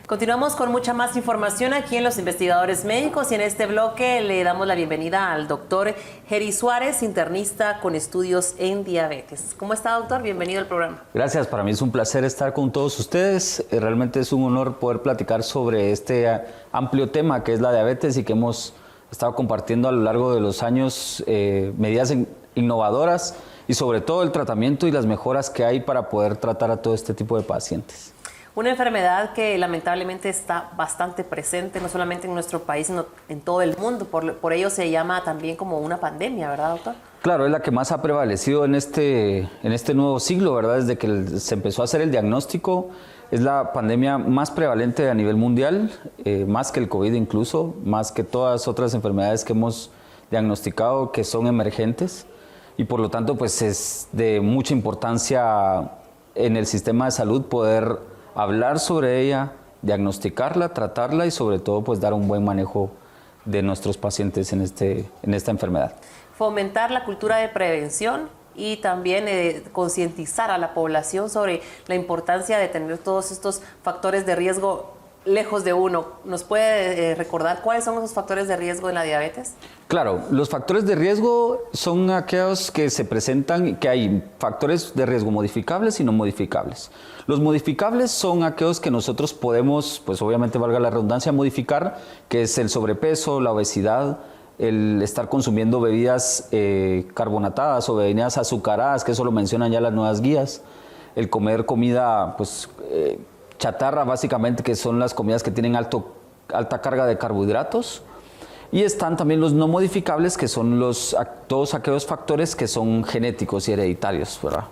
Continuamos con mucha más información aquí en Los Investigadores Médicos y en este bloque le damos la bienvenida al doctor Geri Suárez, internista con estudios en diabetes. ¿Cómo está, doctor? Bienvenido al programa. Gracias, para mí es un placer estar con todos ustedes. Realmente es un honor poder platicar sobre este amplio tema que es la diabetes y que hemos estado compartiendo a lo largo de los años medidas innovadoras y sobre todo el tratamiento y las mejoras que hay para poder tratar a todo este tipo de pacientes. Una enfermedad que lamentablemente está bastante presente, no solamente en nuestro país, sino en todo el mundo. Por ello se llama también como una pandemia, ¿verdad, doctor? Claro, es la que más ha prevalecido en este nuevo siglo, ¿verdad? Desde que se empezó a hacer el diagnóstico, es la pandemia más prevalente a nivel mundial, más que el COVID incluso, más que todas otras enfermedades que hemos diagnosticado que son emergentes. Y por lo tanto, pues es de mucha importancia en el sistema de salud poder hablar sobre ella, diagnosticarla, tratarla y sobre todo pues dar un buen manejo de nuestros pacientes en esta enfermedad. Fomentar la cultura de prevención y también concientizar a la población sobre la importancia de tener todos estos factores de riesgo lejos de uno. ¿Nos puede recordar cuáles son esos factores de riesgo en la diabetes? Claro, los factores de riesgo son aquellos que se presentan, que hay factores de riesgo modificables y no modificables. Los modificables son aquellos que nosotros podemos, pues obviamente valga la redundancia, modificar, que es el sobrepeso, la obesidad, el estar consumiendo bebidas carbonatadas o bebidas azucaradas, que eso lo mencionan ya las nuevas guías, el comer comida, pues chatarra básicamente, que son las comidas que tienen alta carga de carbohidratos, y están también los no modificables, que son todos aquellos factores que son genéticos y hereditarios, ¿verdad?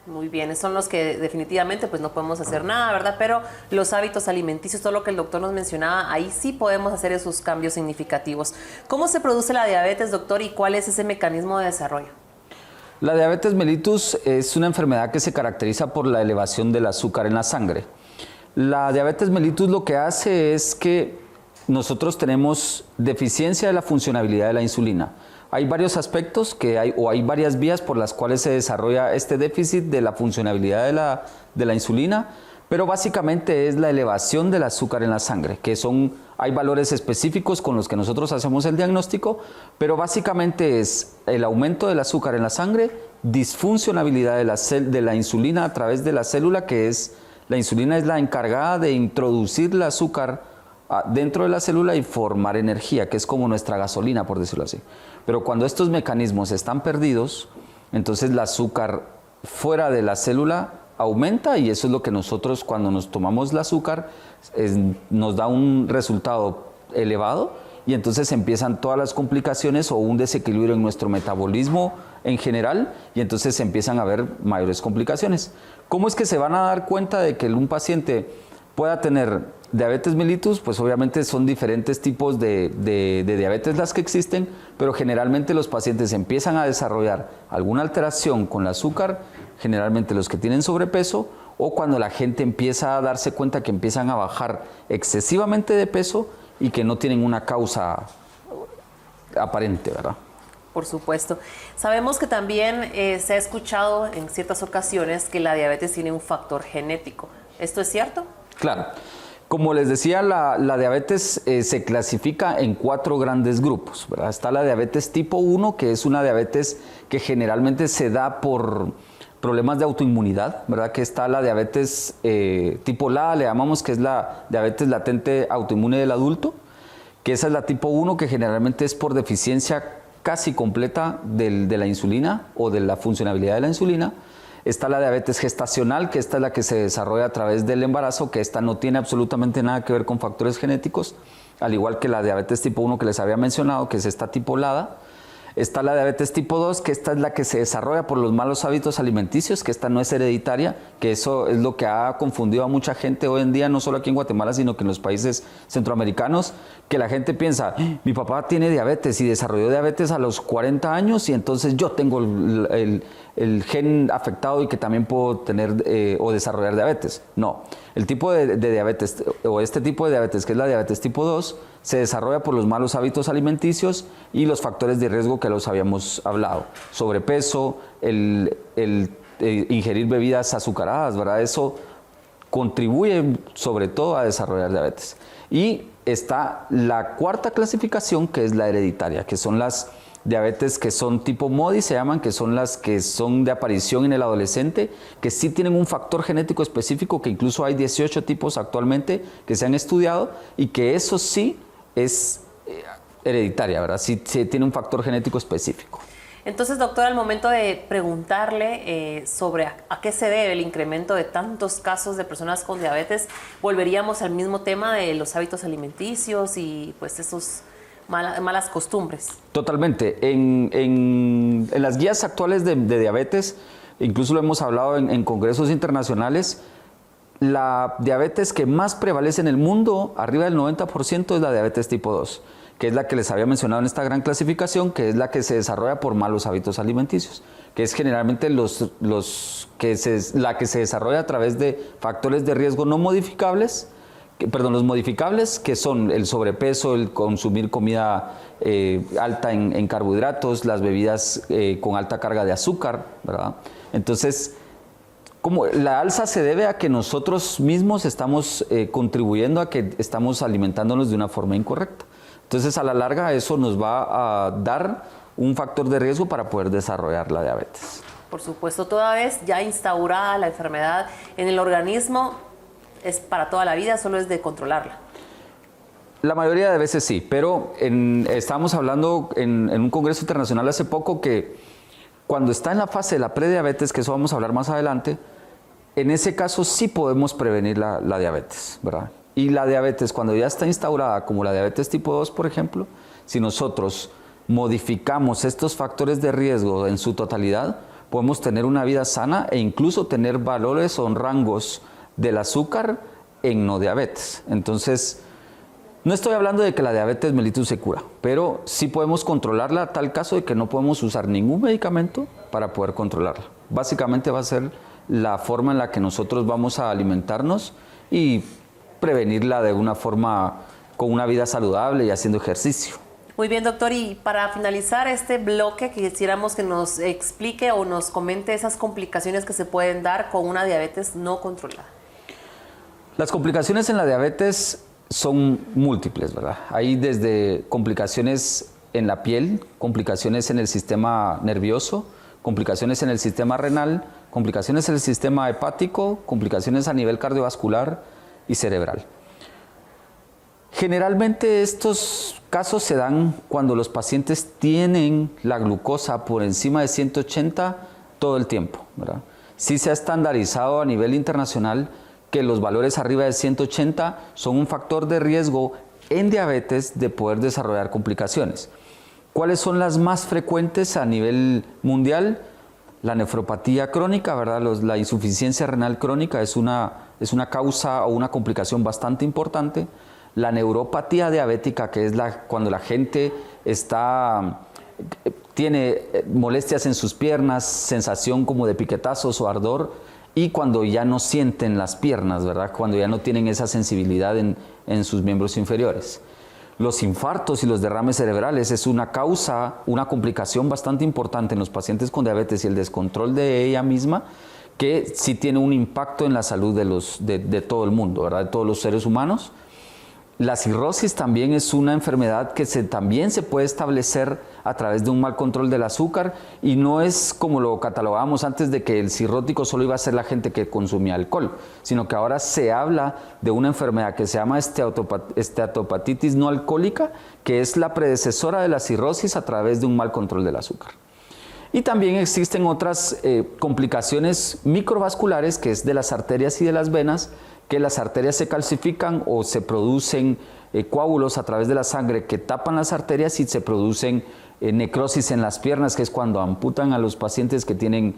Muy bien, son los que definitivamente pues no podemos hacer nada, ¿verdad? Pero los hábitos alimenticios, todo lo que el doctor nos mencionaba, ahí sí podemos hacer esos cambios significativos. ¿Cómo se produce la diabetes, doctor, y cuál es ese mecanismo de desarrollo? La diabetes mellitus es una enfermedad que se caracteriza por la elevación del azúcar en la sangre. La diabetes mellitus lo que hace es que nosotros tenemos deficiencia de la funcionabilidad de la insulina. Hay varios aspectos hay varias vías por las cuales se desarrolla este déficit de la funcionabilidad de la insulina, pero básicamente es la elevación del azúcar en la sangre, hay valores específicos con los que nosotros hacemos el diagnóstico, pero básicamente es el aumento del azúcar en la sangre, disfuncionabilidad de la insulina a través de la célula, la insulina es la encargada de introducir el azúcar dentro de la célula y formar energía, que es como nuestra gasolina, por decirlo así. Pero cuando estos mecanismos están perdidos, entonces el azúcar fuera de la célula aumenta, y eso es lo que nosotros, cuando nos tomamos el azúcar, nos da un resultado elevado, y entonces empiezan todas las complicaciones o un desequilibrio en nuestro metabolismo en general, y entonces empiezan a haber mayores complicaciones. ¿Cómo es que se van a dar cuenta de que un paciente pueda tener diabetes mellitus? Pues obviamente son diferentes tipos de diabetes las que existen, pero generalmente los pacientes empiezan a desarrollar alguna alteración con el azúcar, generalmente los que tienen sobrepeso, o cuando la gente empieza a darse cuenta que empiezan a bajar excesivamente de peso y que no tienen una causa aparente, ¿verdad? Por supuesto. Sabemos que también se ha escuchado en ciertas ocasiones que la diabetes tiene un factor genético. ¿Esto es cierto? Claro. Como les decía, la diabetes se clasifica en 4 grandes grupos, ¿verdad? Está la diabetes tipo 1, que es una diabetes que generalmente se da por problemas de autoinmunidad, ¿verdad? Que está la diabetes tipo LA, le llamamos, que es la diabetes latente autoinmune del adulto, que esa es la tipo 1, que generalmente es por deficiencia casi completa de la insulina o de la funcionabilidad de la insulina. Está la diabetes gestacional, que esta es la que se desarrolla a través del embarazo, que esta no tiene absolutamente nada que ver con factores genéticos, al igual que la diabetes tipo 1 que les había mencionado, que es esta tipo LADA. Está la diabetes tipo 2, que esta es la que se desarrolla por los malos hábitos alimenticios, que esta no es hereditaria, que eso es lo que ha confundido a mucha gente hoy en día, no solo aquí en Guatemala, sino que en los países centroamericanos, que la gente piensa, mi papá tiene diabetes y desarrolló diabetes a los 40 años y entonces yo tengo el gen afectado y que también puedo tener o desarrollar diabetes. No, el tipo de diabetes o este tipo de diabetes, que es la diabetes tipo 2, se desarrolla por los malos hábitos alimenticios y los factores de riesgo que los habíamos hablado. Sobrepeso, el ingerir bebidas azucaradas, ¿verdad? Eso contribuyen sobre todo a desarrollar diabetes. Y está la cuarta clasificación, que es la hereditaria, que son las diabetes que son tipo MODY, se llaman, que son las que son de aparición en el adolescente, que sí tienen un factor genético específico, que incluso hay 18 tipos actualmente que se han estudiado, y que eso sí es hereditaria, ¿verdad? Sí tiene un factor genético específico. Entonces, doctor, al momento de preguntarle sobre a qué se debe el incremento de tantos casos de personas con diabetes, volveríamos al mismo tema de los hábitos alimenticios y pues esos malas costumbres. Totalmente. En las guías actuales de diabetes, incluso lo hemos hablado en congresos internacionales, la diabetes que más prevalece en el mundo, arriba del 90%, es la diabetes tipo 2, que es la que les había mencionado en esta gran clasificación, que es la que se desarrolla por malos hábitos alimenticios, que es generalmente la que se desarrolla a través de factores de riesgo no modificables, los modificables, que son el sobrepeso, el consumir comida alta en carbohidratos, las bebidas con alta carga de azúcar, ¿verdad? Entonces, como la alza se debe a que nosotros mismos estamos contribuyendo a que estamos alimentándonos de una forma incorrecta. Entonces, a la larga, eso nos va a dar un factor de riesgo para poder desarrollar la diabetes. Por supuesto, toda vez ya instaurada la enfermedad en el organismo, es para toda la vida, solo es de controlarla. La mayoría de veces sí, pero estábamos hablando en un congreso internacional hace poco que cuando está en la fase de la prediabetes, que eso vamos a hablar más adelante, en ese caso sí podemos prevenir la diabetes, ¿verdad? Y la diabetes, cuando ya está instaurada, como la diabetes tipo 2, por ejemplo, si nosotros modificamos estos factores de riesgo en su totalidad, podemos tener una vida sana e incluso tener valores o rangos del azúcar en no diabetes. Entonces, no estoy hablando de que la diabetes mellitus se cura, pero sí podemos controlarla a tal caso de que no podemos usar ningún medicamento para poder controlarla. Básicamente va a ser la forma en la que nosotros vamos a alimentarnos y prevenirla de una forma con una vida saludable y haciendo ejercicio. Muy bien, doctor. Y para finalizar este bloque, quisiéramos que nos explique o nos comente esas complicaciones que se pueden dar con una diabetes no controlada. Las complicaciones en la diabetes son múltiples, ¿verdad? Hay desde complicaciones en la piel, complicaciones en el sistema nervioso, complicaciones en el sistema renal, complicaciones en el sistema hepático, complicaciones a nivel cardiovascular y cerebral. Generalmente estos casos se dan cuando los pacientes tienen la glucosa por encima de 180 todo el tiempo, ¿verdad? Sí se ha estandarizado a nivel internacional que los valores arriba de 180 son un factor de riesgo en diabetes de poder desarrollar complicaciones. ¿Cuáles son las más frecuentes a nivel mundial? La nefropatía crónica, ¿verdad? La insuficiencia renal crónica es una causa o una complicación bastante importante. La neuropatía diabética, que es cuando la gente tiene molestias en sus piernas, sensación como de piquetazos o ardor, y cuando ya no sienten las piernas, ¿verdad? Cuando ya no tienen esa sensibilidad en sus miembros inferiores. Los infartos y los derrames cerebrales es una causa, una complicación bastante importante en los pacientes con diabetes, y el descontrol de ella misma, que sí tiene un impacto en la salud de todo el mundo, ¿verdad? De todos los seres humanos. La cirrosis también es una enfermedad que también se puede establecer a través de un mal control del azúcar, y no es como lo catalogábamos antes, de que el cirrótico solo iba a ser la gente que consumía alcohol, sino que ahora se habla de una enfermedad que se llama esteatopatitis no alcohólica, que es la predecesora de la cirrosis a través de un mal control del azúcar. Y también existen otras complicaciones microvasculares, que es de las arterias y de las venas, que las arterias se calcifican o se producen coágulos a través de la sangre que tapan las arterias, y se producen necrosis en las piernas, que es cuando amputan a los pacientes que tienen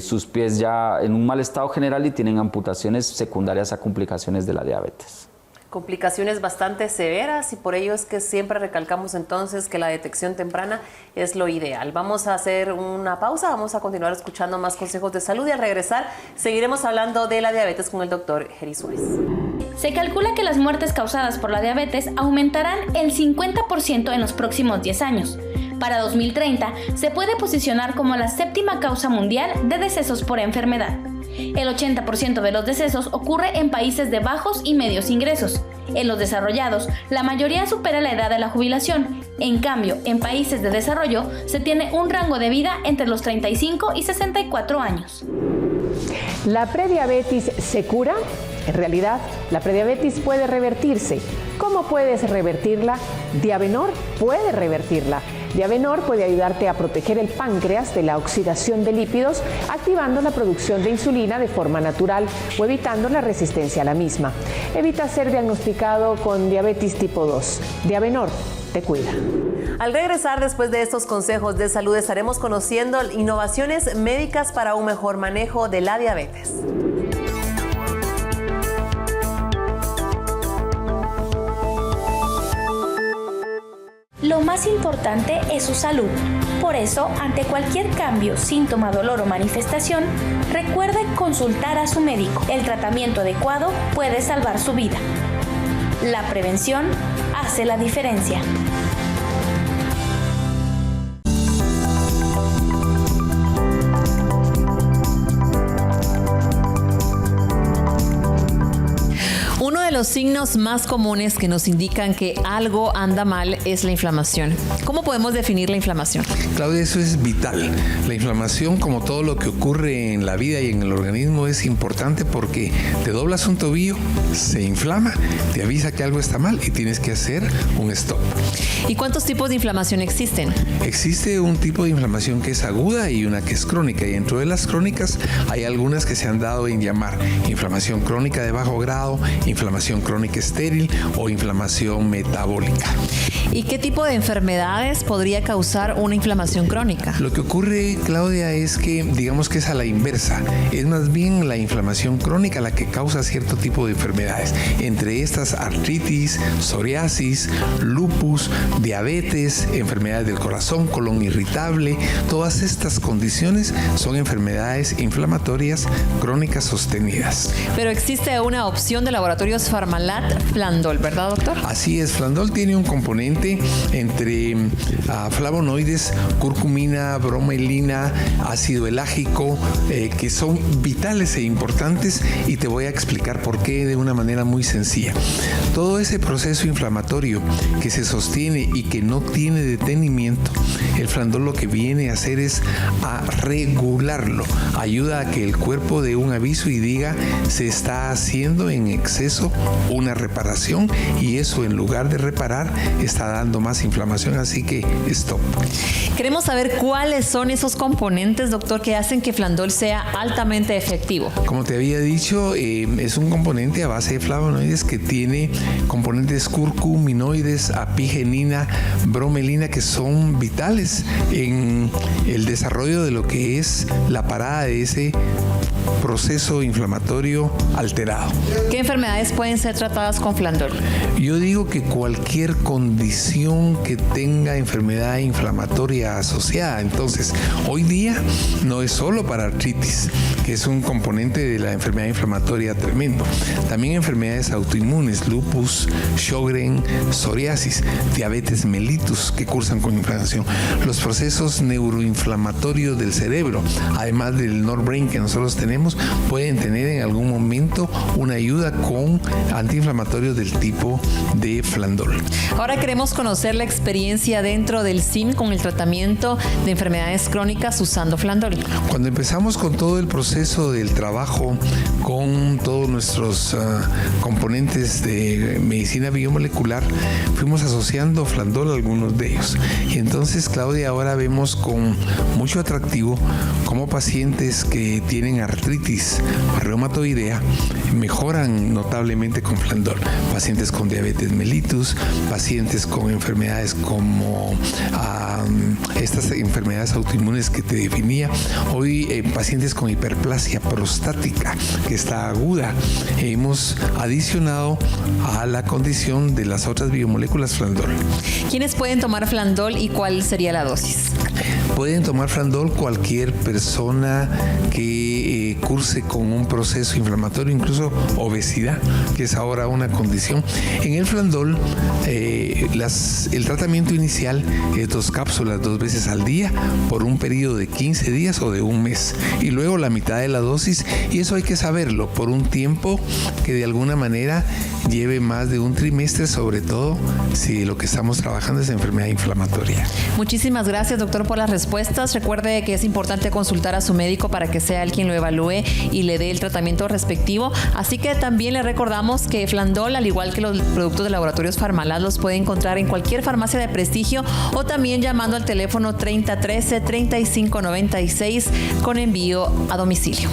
sus pies ya en un mal estado general y tienen amputaciones secundarias a complicaciones de la diabetes. Complicaciones bastante severas, y por ello es que siempre recalcamos entonces que la detección temprana es lo ideal. Vamos a hacer una pausa, vamos a continuar escuchando más consejos de salud, y al regresar seguiremos hablando de la diabetes con el doctor Geri Suárez. Se calcula que las muertes causadas por la diabetes aumentarán el 50% en los próximos 10 años. Para 2030 se puede posicionar como la 7ª causa mundial de decesos por enfermedad. El 80% de los decesos ocurre en países de bajos y medios ingresos. En los desarrollados, la mayoría supera la edad de la jubilación. En cambio, en países de desarrollo se tiene un rango de vida entre los 35 y 64 años. ¿La prediabetes se cura? En realidad, la prediabetes puede revertirse. ¿Cómo puedes revertirla? Diabenor puede revertirla. Diabenor puede ayudarte a proteger el páncreas de la oxidación de lípidos, activando la producción de insulina de forma natural o evitando la resistencia a la misma. Evita ser diagnosticado con diabetes tipo 2. Diabenor te cuida. Al regresar después de estos consejos de salud estaremos conociendo innovaciones médicas para un mejor manejo de la diabetes. Lo más importante es su salud. Por eso, ante cualquier cambio, síntoma, dolor o manifestación, recuerde consultar a su médico. El tratamiento adecuado puede salvar su vida. La prevención hace la diferencia. Uno de los signos más comunes que nos indican que algo anda mal es la inflamación. ¿Cómo podemos definir la inflamación? Claudia, eso es vital. La inflamación, como todo lo que ocurre en la vida y en el organismo, es importante porque te doblas un tobillo, se inflama, te avisa que algo está mal y tienes que hacer un stop. ¿Y cuántos tipos de inflamación existen? Existe un tipo de inflamación que es aguda y una que es crónica, y dentro de las crónicas hay algunas que se han dado en llamar inflamación crónica de bajo grado, inflamación crónica estéril o inflamación metabólica. ¿Y qué tipo de enfermedades podría causar una inflamación crónica? Lo que ocurre, Claudia, es que digamos que es a la inversa. Es más bien la inflamación crónica la que causa cierto tipo de enfermedades. Entre estas, artritis, psoriasis, lupus, diabetes, enfermedades del corazón, colon irritable. Todas estas condiciones son enfermedades inflamatorias crónicas sostenidas. Pero existe una opción de laboratorios Pharmalat Flandol, ¿verdad, doctor? Así es, Flandol tiene un componente entre flavonoides, curcumina, bromelina, ácido elágico, que son vitales e importantes, y te voy a explicar por qué de una manera muy sencilla. Todo ese proceso inflamatorio que se sostiene y que no tiene detenimiento, el Flandol lo que viene a hacer es a regularlo. Ayuda a que el cuerpo dé un aviso y diga: se está haciendo en exceso una reparación, y eso, en lugar de reparar, está dando más inflamación, así que stop. Queremos saber cuáles son esos componentes, doctor, que hacen que Flandol sea altamente efectivo. Como te había dicho, es un componente a base de flavonoides que tiene componentes curcuminoides, apigenina, bromelina, que son vitales en el desarrollo de lo que es la parada de ese proceso inflamatorio alterado. ¿Qué enfermedades pueden ser tratadas con Flandol? Yo digo que cualquier condición que tenga enfermedad inflamatoria asociada. Entonces, hoy día no es solo para artritis, que es un componente de la enfermedad inflamatoria tremendo. También enfermedades autoinmunes, lupus, Sjögren, psoriasis, diabetes mellitus, que cursan con inflamación. Los procesos neuroinflamatorios del cerebro, además del Norbrain que nosotros tenemos, pueden tener en algún momento una ayuda con antiinflamatorios del tipo de Flandol. Ahora queremos conocer la experiencia dentro del CIN con el tratamiento de enfermedades crónicas usando Flandol. Cuando empezamos con todo el proceso del trabajo con todos nuestros componentes de medicina biomolecular, fuimos asociando Flandol a algunos de ellos. Y entonces, Claudia, ahora vemos con mucho atractivo cómo pacientes que tienen artritis reumatoidea mejoran notablemente con Flandol. Pacientes con diabetes mellitus, pacientes con enfermedades como estas enfermedades autoinmunes que te definía. Hoy pacientes con hiperplasia prostática que está aguda. Hemos adicionado a la condición de las otras biomoléculas Flandol. ¿Quiénes pueden tomar Flandol y cuál sería la dosis? Pueden tomar Flandol cualquier persona que que curse con un proceso inflamatorio, incluso obesidad, que es ahora una condición. En el Flandol, el tratamiento inicial es 2 cápsulas 2 veces al día por un periodo de 15 días o de un mes, y luego la mitad de la dosis, y eso hay que saberlo por un tiempo que de alguna manera lleve más de un trimestre, sobre todo si lo que estamos trabajando es enfermedad inflamatoria. Muchísimas gracias, doctor, por las respuestas. Recuerde que es importante consultar a su médico para que sea él quien lo evalúe y le dé el tratamiento respectivo. Así que también le recordamos que Flandol, al igual que los productos de laboratorios Farmalab, los puede encontrar en cualquier farmacia de prestigio o también llamando al teléfono 3013-3596 con envío a domicilio.